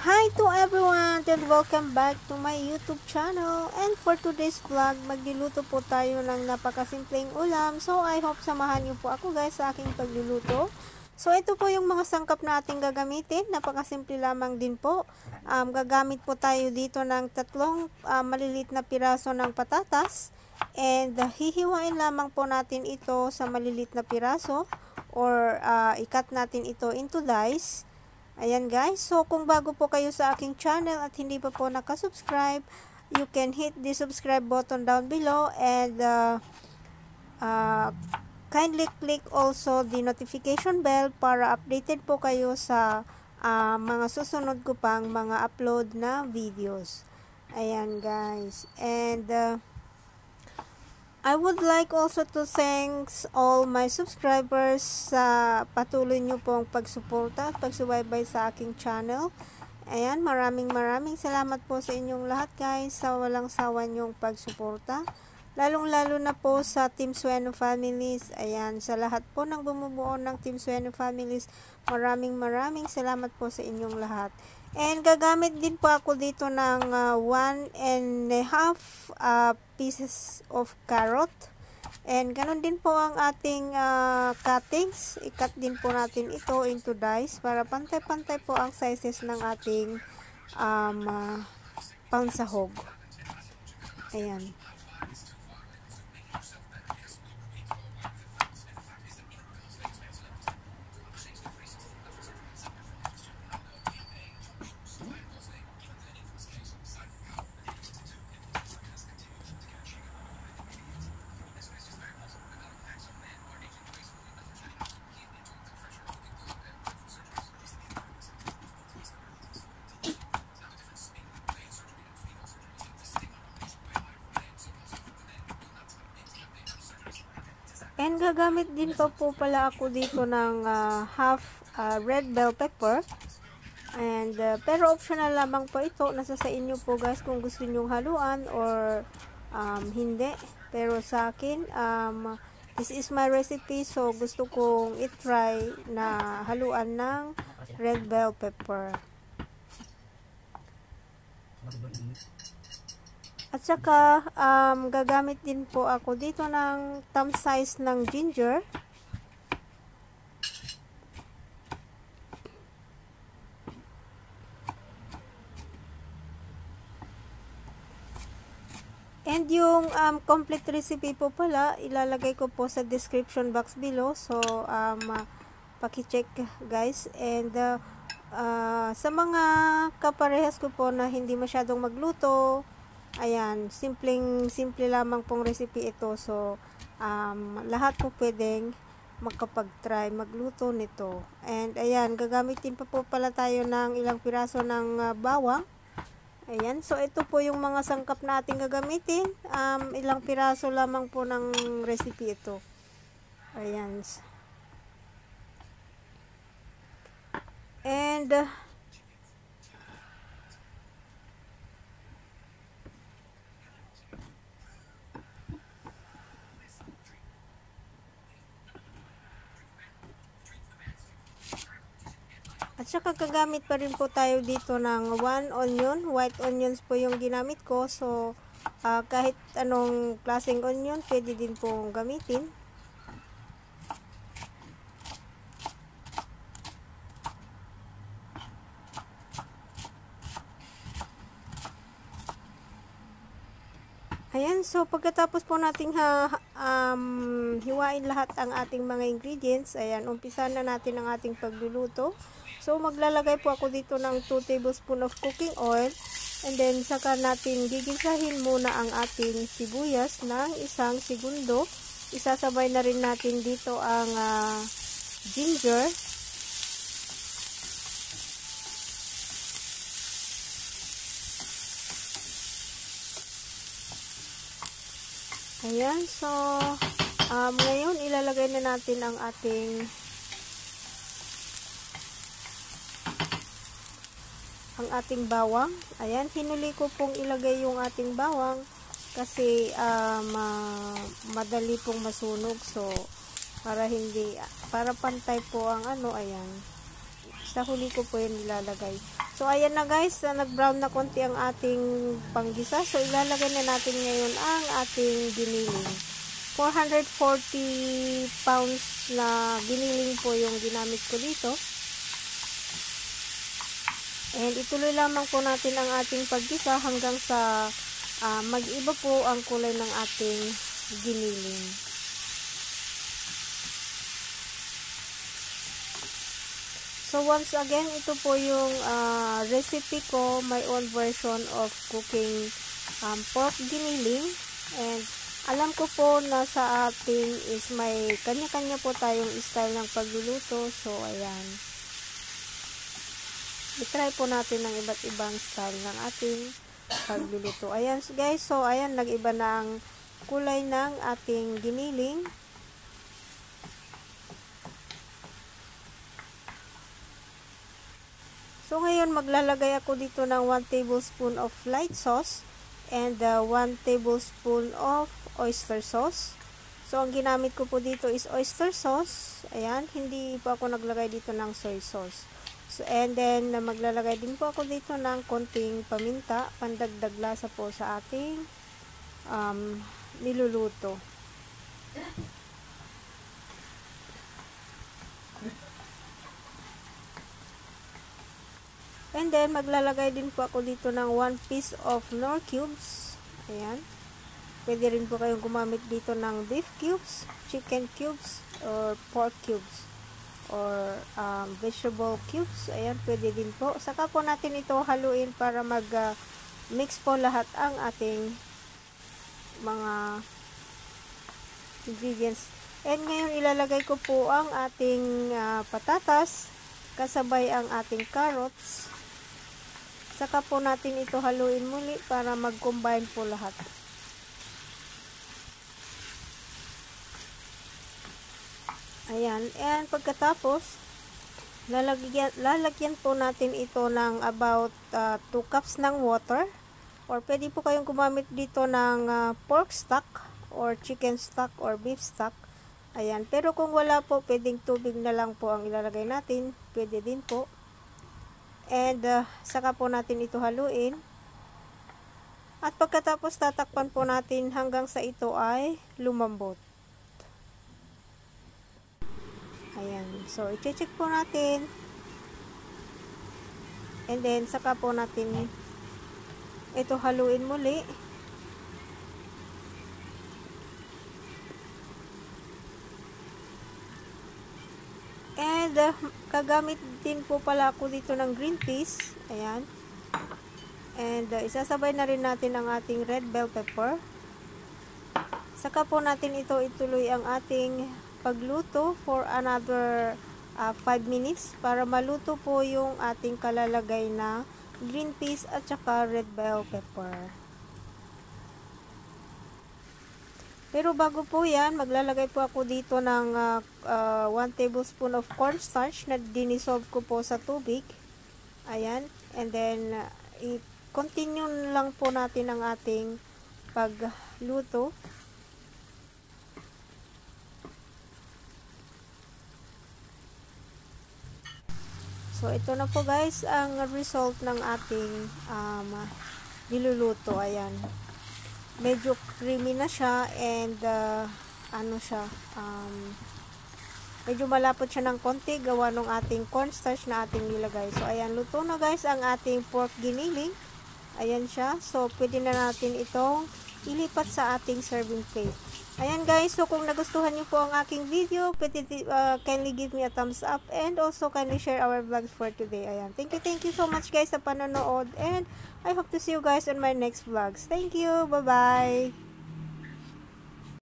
Hi to everyone and welcome back to my YouTube channel. And for today's vlog, magluluto po tayo ng napakasimpleng ulam. So I hope samahan niyo po ako guys sa aking pagluluto. So ito po yung mga sangkap na ating gagamitin. Napakasimple lamang din po. Gagamit po tayo dito ng tatlong malilit na piraso ng patatas. And hihiwain lamang po natin ito sa malilit na piraso or ikat natin ito into dice. Ayan guys, so kung bago po kayo sa aking channel at hindi pa po nakasubscribe, you can hit the subscribe button down below and kindly click also the notification bell para updated po kayo sa mga susunod ko pang mga upload na videos. Ayan guys, and I would like also to thank all my subscribers sa patuloy nyo pong pagsuporta at pagsubaybay sa aking channel. Ayan, maraming salamat po sa inyong lahat guys sa walang sawa nyong pagsuporta. Lalong-lalo na po sa Team Sueno Families. Ayan, sa lahat po ng bumubuo ng Team Sueno Families, maraming salamat po sa inyong lahat. And gagamit din po ako dito ng 1.5 pieces of carrot. And ganun din po ang ating cuttings. I-cut din po natin ito into dice para pantay-pantay po ang sizes ng ating pansahog. Ayan. And gagamit din po pala ako dito ng half red bell pepper. And pero optional lamang po ito. Nasa sa inyo po guys kung gusto niyo haluan or hindi. Pero sa akin, this is my recipe. So gusto kong i-try na haluan ng red bell pepper. At saka, gagamit din po ako dito ng thumb size ng ginger. And yung complete recipe po pala, ilalagay ko po sa description box below. So, paki-check guys. And sa mga kaparehas ko po na hindi masyadong magluto, ayan, simple lamang pong recipe ito. So, lahat po pwedeng makapag-try magluto nito. And ayan, gagamitin pa po pala tayo ng ilang piraso ng bawang. Ayan, so ito po yung mga sangkap na ating gagamitin. Ilang piraso lamang po ng recipe ito. Ayan. And at saka gagamit pa rin po tayo dito ng 1 onion. White onions po yung ginamit ko. So, kahit anong klaseng onion, pwede din pong gamitin. Ayan, so pagkatapos po nating hiwain lahat ang ating mga ingredients, ayan, umpisan na natin ang ating pagluluto. So, maglalagay po ako dito ng 2 tablespoon of cooking oil. And then, saka natin gigisahin muna ang ating sibuyas ng 1 segundo. Isasabay na rin natin dito ang ginger. Ayan, so, ngayon, ilalagay na natin ang ating bawang. Ayan, hinuli ko pong ilagay yung ating bawang kasi madali pong masunog. So, para pantay po ang ayan. Sa huli ko po yun ilalagay. So, ayan na guys, nag-brown na konti ang ating panggisa. So, ilalagay na natin ngayon ang ating giniling. 440 pounds na giniling po yung ginamit ko dito. And ituloy lamang po natin ang ating paggisa hanggang sa mag-iba po ang kulay ng ating giniling. So once again, ito po yung recipe ko, my own version of cooking pork giniling. And alam ko po na sa ating is may kanya-kanya po tayong style ng pagluluto. So ayan. I-try po natin ng iba't ibang style ng ating pagluluto. Ayan guys, so ayan, nag-iba na ang kulay ng ating giniling. So ngayon maglalagay ako dito ng 1 tablespoon of light sauce and 1 tablespoon of oyster sauce. So ang ginamit ko po dito is oyster sauce. Ayan, hindi po ako naglagay dito ng soy sauce. So, and then maglalagay din po ako dito ng konting paminta, pandagdag lasa po sa ating niluluto. And then maglalagay din po ako dito ng 1 piece of Knorr cubes. Ayan. Pwede rin po kayong gumamit dito ng beef cubes, chicken cubes, or pork cubes, or vegetable cubes. Ayan, pwede din po. Saka po natin ito haluin para mag-mix po lahat ang ating mga ingredients. And ngayon ilalagay ko po ang ating patatas, kasabay ang ating carrots. Saka po natin ito haluin muli para mag-combine po lahat. Ayan, and pagkatapos lalagyan po natin ito ng about 2 cups ng water, or pwede po kayong gumamit dito ng pork stock or chicken stock or beef stock. Ayan, pero kung wala po, pwedeng tubig na lang po ang ilalagay natin, pwede din po. And saka po natin ito haluin, at pagkatapos tatakpan po natin hanggang sa ito ay lumambot. Ayan, so i-check po natin, and then saka po natin ito haluin muli. And kagamit din po pala ako dito ng green peas. Ayan. And isasabay na rin natin ang ating red bell pepper. Saka po natin ito ituloy ang ating pagluto for another 5 minutes para maluto po yung ating kalalagay na green peas at saka red bell pepper. Pero bago po yan, maglalagay po ako dito ng 1 tablespoon of cornstarch na dinisolve ko po sa tubig. Ayan. And then, i-continue lang po natin ang ating pagluto. So, ito na po guys ang result ng ating niluluto. Ayan. Medyo creamy na siya, and ano siya, medyo malapot siya ng konti gawa ng ating cornstarch na ating nilagay. So ayan, luto na guys ang ating pork giniling. Ayan siya. So pwede na natin itong ilipat sa ating serving plate. Ayan guys, so kung nagustuhan niyo po ang aking video, pwede kindly give me a thumbs up, and also kindly share our vlogs for today. Ayan, thank you so much guys sa panonood, and I hope to see you guys on my next vlogs. Thank you, bye bye.